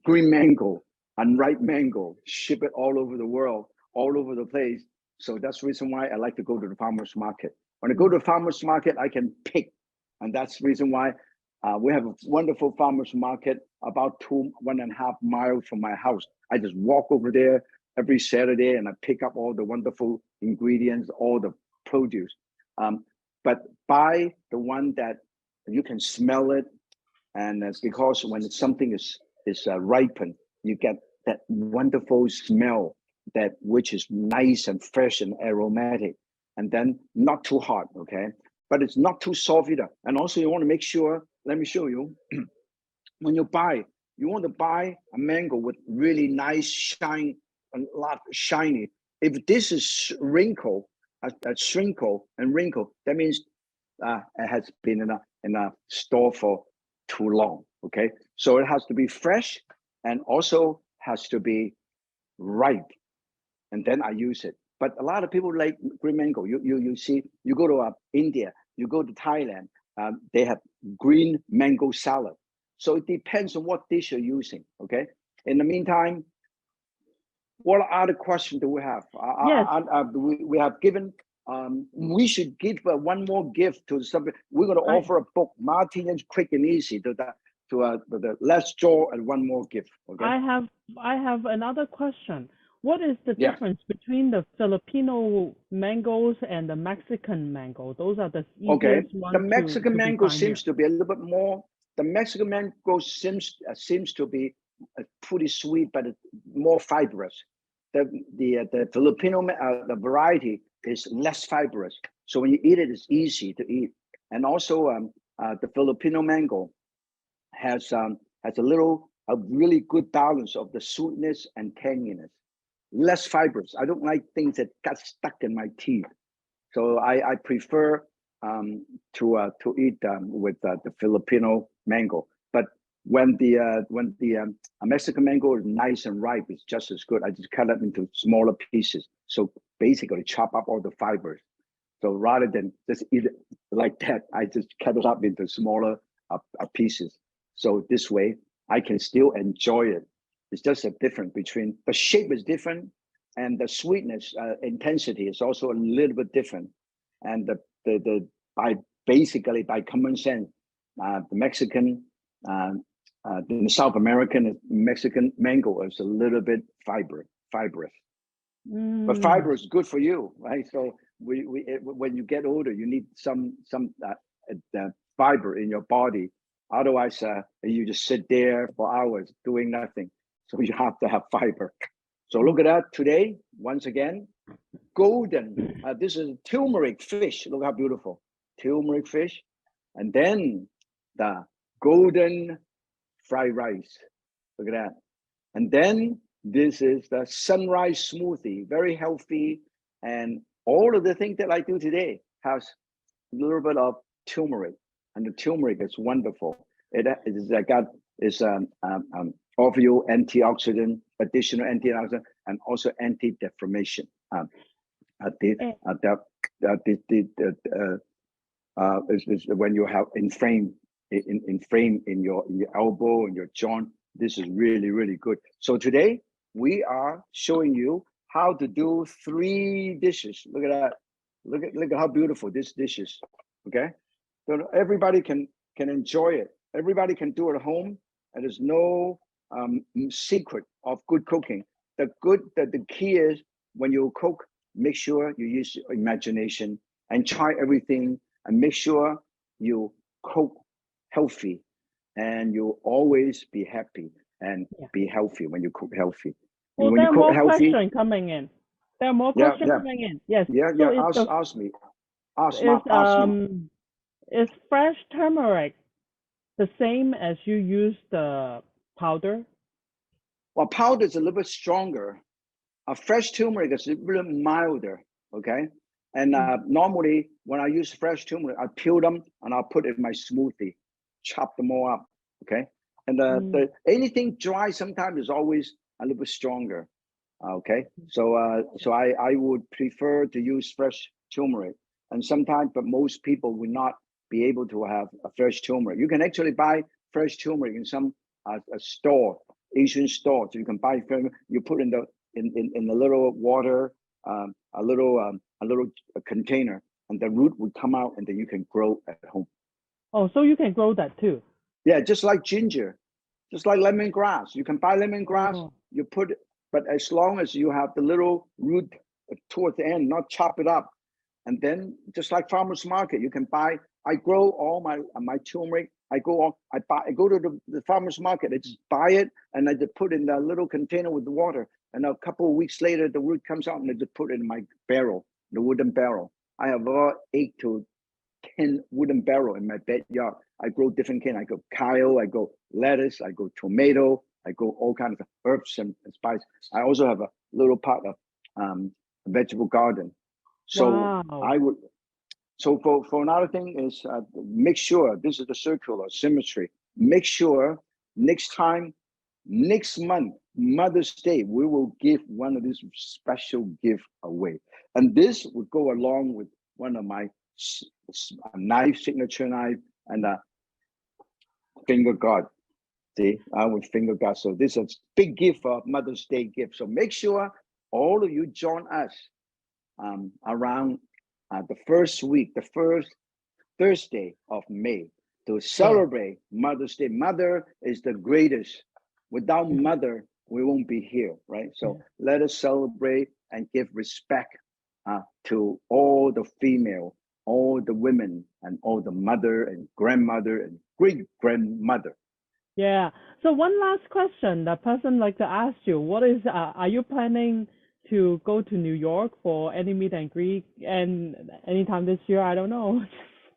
Speaker 11: green mango, unripe mango, ship it all over the world, all over the place. So that's the reason why I like to go to the farmer's market. When I go to the farmer's market, I can pick. And that's the reason why we have a wonderful farmer's market about 1.5 miles from my house. I just walk over there every Saturday and I pick up all the wonderful ingredients, all the produce. But buy the one that you can smell it. And it's because when something is ripened, you get that wonderful smell which is nice and fresh and aromatic, and then not too hot, okay? But it's not too soft either. And also you want to make sure, let me show you, when you want to buy a mango with really nice shine, a lot shiny. If this is wrinkle, a shrinkle and wrinkle, that means it has been in a store for too long, okay? So it has to be fresh and also has to be ripe. And then I use it. but a lot of people like green mango. You see, you go to India, you go to Thailand, they have green mango salad. So it depends on what dish you're using. Okay. In the meantime, what other question do we have?
Speaker 1: Yes.
Speaker 11: We have given. We should give one more gift to somebody. We're going to offer a book, Martinez Quick and Easy, to the Let's Draw, and one more gift. Okay.
Speaker 1: I have another question. What is the
Speaker 11: Yeah.
Speaker 1: difference between the Filipino mangoes and the Mexican mango? Those are the
Speaker 11: Okay.
Speaker 1: easiest ones
Speaker 11: The Mexican
Speaker 1: to
Speaker 11: mango
Speaker 1: find
Speaker 11: seems
Speaker 1: here.
Speaker 11: to be a little bit more. The Mexican mango seems to be pretty sweet, but more fibrous. The Filipino the variety is less fibrous. So when you eat it, it's easy to eat. And also the Filipino mango has a really good balance of the sweetness and tanginess. Less fibrous. I don't like things that got stuck in my teeth. So I prefer to eat with the Filipino mango. But when the Mexican mango is nice and ripe, it's just as good. I just cut it into smaller pieces. So basically chop up all the fibers. So rather than just eat it like that, I just cut it up into smaller pieces. So this way I can still enjoy it. It's just a difference between the shape is different, and the sweetness intensity is also a little bit different. And by common sense, the Mexican, the South American Mexican mango is a little bit fibrous. But fiber is good for you, right? So when you get older, you need some fiber in your body. Otherwise, you just sit there for hours doing nothing. So you have to have fiber. So look at that today, once again, golden. This is turmeric fish. Look how beautiful. Turmeric fish. And then the golden fried rice. Look at that. And then this is the sunrise smoothie, very healthy. And all of the things that I do today has a little bit of turmeric. And the turmeric is wonderful. Offer you antioxidant, additional antioxidant, and also anti-deflammation. Is when you have inflame in your elbow and your joint, this is really, really good. So today we are showing you how to do 3 dishes. Look at that. Look at how beautiful this dish is. Okay, so everybody can enjoy it. Everybody can do it at home, and there's no secret of good cooking. The key is when you cook, make sure you use your imagination and try everything, and make sure you cook healthy, and you'll always be happy and be healthy when you cook healthy.
Speaker 1: Well,
Speaker 11: when
Speaker 1: there
Speaker 11: you
Speaker 1: are
Speaker 11: cook
Speaker 1: more
Speaker 11: healthy,
Speaker 1: questions coming in. There are more questions coming in. Yes. So
Speaker 11: ask me. Ask me.
Speaker 1: Is fresh turmeric the same as you use the powder?
Speaker 11: Well, powder is a little bit stronger. A fresh turmeric is a little milder, okay? And normally when I use fresh turmeric, I peel them and I'll put it in my smoothie, chop them all up, okay? And anything dry sometimes is always a little bit stronger, okay? So I would prefer to use fresh turmeric. And sometimes, but most people will not be able to have a fresh turmeric. You can actually buy fresh turmeric in some a store, Asian store. So you can buy, you put in the little water, a little container, and the root would come out, and then you can grow at home.
Speaker 1: Oh, so you can grow that too?
Speaker 11: Yeah, just like ginger, just like lemongrass. You can buy lemongrass, you put it, but as long as you have the little root towards the end, not chop it up. And then just like farmer's market, you can buy, I grow all my turmeric. I go to the farmer's market, I just buy it, and I just put in the little container with the water. And a couple of weeks later, the root comes out, and I just put it in my barrel, the wooden barrel. I have about 8 to 10 wooden barrel in my backyard. I grow different kind. I go kale, I go lettuce, I go tomato, I go all kinds of herbs and spice. I also have a little part of vegetable garden. So I would. So for another thing is make sure, this is the circular symmetry. Make sure next time next month, Mother's Day, we will give one of these special gift away. And this will go along with one of my knife, signature knife, and a finger guard. See, with finger guard. So this is a big gift for Mother's Day gift. So make sure all of you join us around the first Thursday of May to celebrate Mother's Day. Mother is the greatest. Without mother, we won't be here, right? So let us celebrate and give respect to all the female, all the women, and all the mother and grandmother and great-grandmother.
Speaker 1: Yeah. So one last question. The person like to ask you, what is, are you planning to go to New York for any meet and greet and anytime this year? I don't know.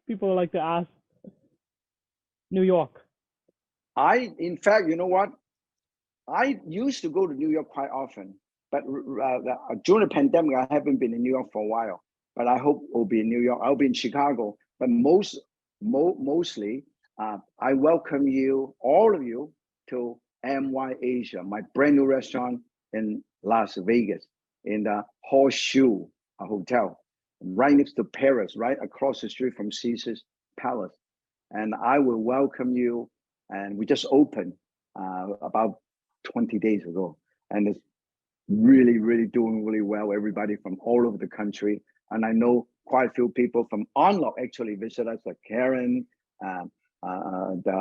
Speaker 1: People like to ask. New York.
Speaker 11: In fact, you know what? I used to go to New York quite often, but during the pandemic, I haven't been in New York for a while. But I hope I'll be in New York. I'll be in Chicago. But mostly, I welcome you, all of you, to MY Asia, my brand new restaurant in Las Vegas, in the Horseshoe Hotel, right next to Paris, right across the street from Caesar's Palace. And I will welcome you. And we just opened about 20 days ago. And it's really, really doing really well. Everybody from all over the country. And I know quite a few people from On Lok actually visit us, like Karen, a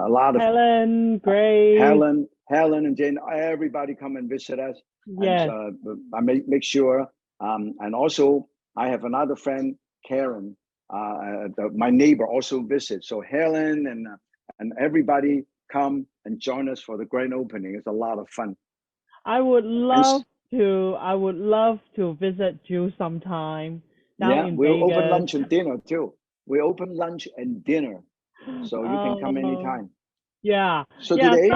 Speaker 11: lot of
Speaker 1: Helen, Grace.
Speaker 11: Helen and Jane, everybody come and visit us.
Speaker 1: Yes.
Speaker 11: And, I make sure. And also, I have another friend, Karen, my neighbor also visits. So Helen and everybody come and join us for the grand opening. It's a lot of fun.
Speaker 1: I would love to visit you sometime down in
Speaker 11: we'll
Speaker 1: Vegas.
Speaker 11: open lunch and dinner too. We open lunch and dinner, so you can come anytime.
Speaker 1: Yeah.
Speaker 11: So
Speaker 1: yeah,
Speaker 11: today,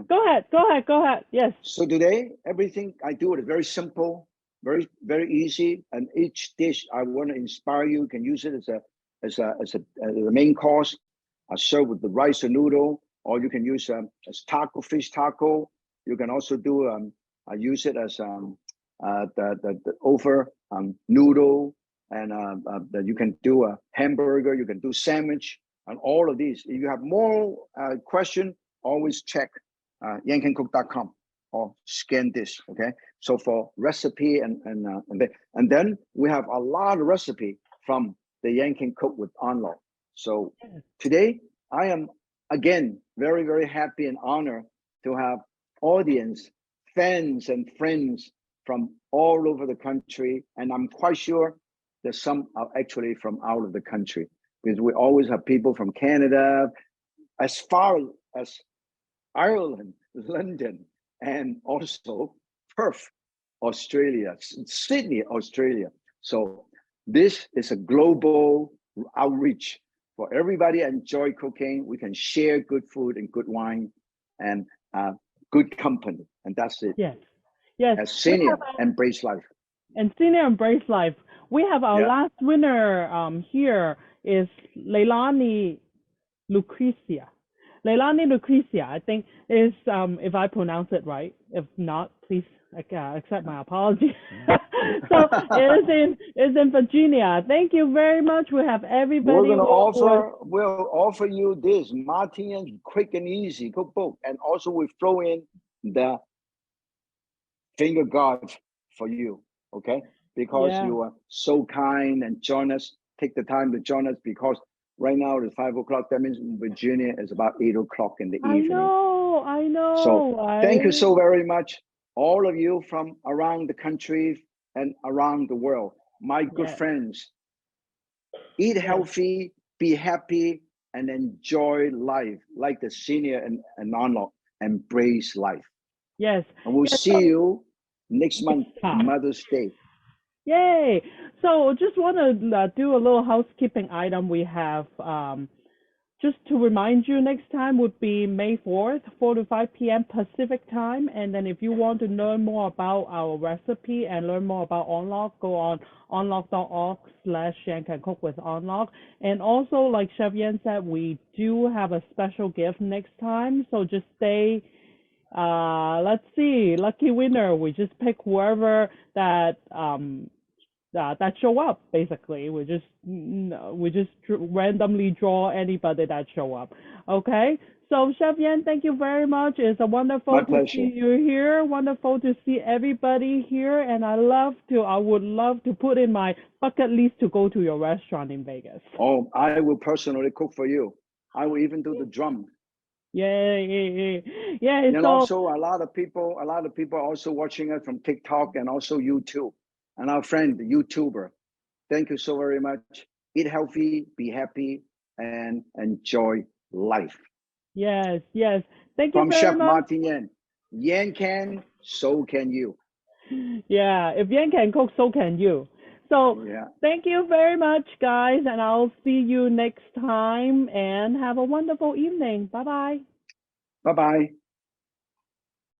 Speaker 1: go ahead. Yes.
Speaker 11: So today, everything I do is very simple, very, very easy. And each dish I want to inspire you. You can use it as a main course. I serve with the rice and noodle, or you can use as taco, fish taco. You can also do I use it as the over noodle, and you can do a hamburger. You can do sandwich, and all of these. If you have more question, always check yankencook.com or scan this. Okay, so for recipe and then we have a lot of recipe from the Yan Can Cook with On Lok. So today I am again very, very happy and honored to have audience, fans and friends from all over the country, and I'm quite sure that some are actually from out of the country, because we always have people from Canada, as far as Ireland, London, and also Perth, Australia, Sydney, Australia. So this is a global outreach for everybody. Enjoy cooking. We can share good food and good wine and good company, and that's it.
Speaker 1: Yes.
Speaker 11: As senior, embrace life.
Speaker 1: And senior embrace life. We have our last winner here is Leilani Lucrecia. Leilani Lucrecia, I think is if I pronounce it right. If not, please accept my apology. So it's in Virginia. Thank you very much. We have everybody.
Speaker 11: We'll offer you this Martinez quick and easy cookbook, and also we throw in the finger guard for you, okay? Because you are so kind and join us. Take the time to join us, because right now it's 5 o'clock. That means in Virginia it's about 8 o'clock in the evening.
Speaker 1: I know.
Speaker 11: So thank you so very much, all of you from around the country and around the world. My good friends, eat healthy, be happy, and enjoy life like the senior and On Lok. Embrace life.
Speaker 1: Yes.
Speaker 11: And we'll see you next month, Mother's Day.
Speaker 1: Yay! So just want to do a little housekeeping item. We have just to remind you, next time would be May 4th, 4 to 5 p.m. Pacific time. And then if you want to learn more about our recipe and learn more about On Lok, go on onlok.org/Yan Can Cook with On Lok. And also, like Chef Yan said, we do have a special gift next time. So just stay Let's see, lucky winner. We just pick whoever that that show up. Basically, we just randomly draw anybody that show up. Okay. So Chef Yan, thank you very much. It's a wonderful
Speaker 11: My
Speaker 1: to
Speaker 11: pleasure.
Speaker 1: see you here. Wonderful to see everybody here, and I would love to put in my bucket list to go to your restaurant in Vegas.
Speaker 11: Oh, I will personally cook for you. I will even do the drum.
Speaker 1: Yeah.
Speaker 11: And
Speaker 1: So
Speaker 11: also a lot of people are also watching us from TikTok and also YouTube. And our friend, the YouTuber. Thank you so very much. Eat healthy, be happy, and enjoy life.
Speaker 1: yes. Thank you
Speaker 11: From
Speaker 1: very
Speaker 11: Chef
Speaker 1: much.
Speaker 11: Martin Yan. Yan can, so can you.
Speaker 1: Yeah, if Yan can cook, so can you. So
Speaker 11: Yeah.
Speaker 1: thank you very much, guys, and I'll see you next time. And have a wonderful evening. Bye bye.
Speaker 11: Bye-bye.